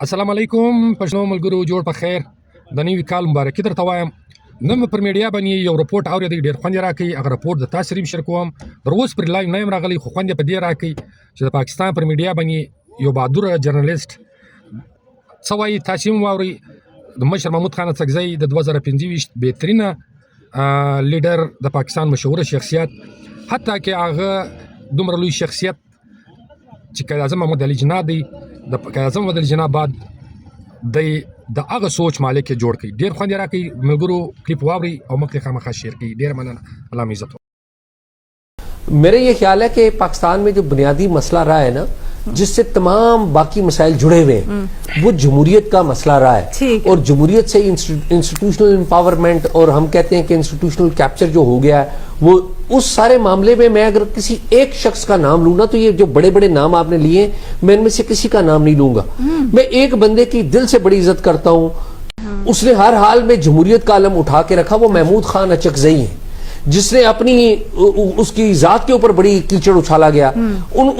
السلام علیکم پښتنو ملګرو جوړ په خیر د نوي کال مبارکي درته وایم. نن پر میډیا باندې یو رپورټ اورېدی ډېر خوند یې راکوي. هغه رپورټ د تاسو سره شیر کوم. تر اوسه پرې لایو نه یم راغلی خو خوند یې په دې راکوي چې د پاکستان پر میډیا باندې یو بهادور جرنالیست څه وایي تاسو هم واورئ. د مشر محمود خان اڅکزی د 2025 بهترینه لیډر د پاکستان مشهوره شخصیت، حتی که هغه دومره لوی شخصیت چې قائد اعظم محمد علي جناح دی، د قائد اعظم محمد علي جناح بعد د هغه سوچ مالک جوړ کړي. ډېر خوند یې راکوي. ملګرو کلیپ واورئ او مخکې خامخا شیر کړئ. ډېر مننه. الله مو عزت. मेरा ये ख्याल है कि पाकिस्तान में जो बुनियादी मसला रहा है ना, जिससे तमाम बाकी मसाइल जुड़े हुए हैं, वो जमहूरियत का मसला रहा है। और जमहूरियत से इंस्टीट्यूशनल एम्पावरमेंट और हम कहते हैं कि इंस्टीट्यूशनल कैप्चर जो हो गया है, वो उस सारे मामले में मैं अगर किसी एक शख्स का नाम लूँ ना, तो ये जो बड़े बड़े नाम आपने लिए मैं इनमें से किसी का नाम नहीं लूंगा। मैं एक बंदे की दिल से बड़ी इज्जत करता हूँ, उसने हर हाल में जमहूरियत का आलम उठा के रखा, वो महमूद खान अचकजई है, जिसने अपनी उसकी जात के ऊपर बड़ी कीचड़ उछाला गया।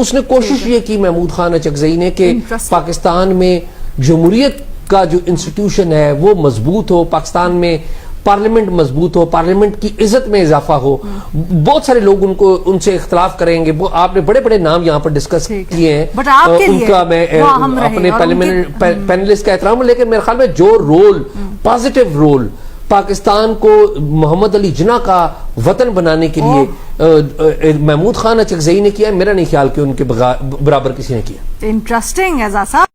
उसने कोशिश ये की महमूद खान अचकजई ने कि पाकिस्तान में जमहूरियत का जो इंस्टीट्यूशन है वो मजबूत हो, पाकिस्तान में पार्लियामेंट मजबूत हो, पार्लियामेंट की इज्जत में इजाफा हो। बहुत सारे लोग उनसे इख्तलाफ करेंगे। वो आपने बड़े बड़े नाम यहाँ पर डिस्कस किए हैं, उनका मैं अपने पैनलिस्ट का एहतराम, लेकिन मेरे ख्याल में जो रोल पॉजिटिव रोल पाकिस्तान को मोहम्मद अली जिन्ना का वतन बनाने के लिए महमूद खान अचकजई ने किया, मेरा नहीं ख्याल कि उनके बराबर किसी ने किया। इंटरेस्टिंग एजाज़ साहब।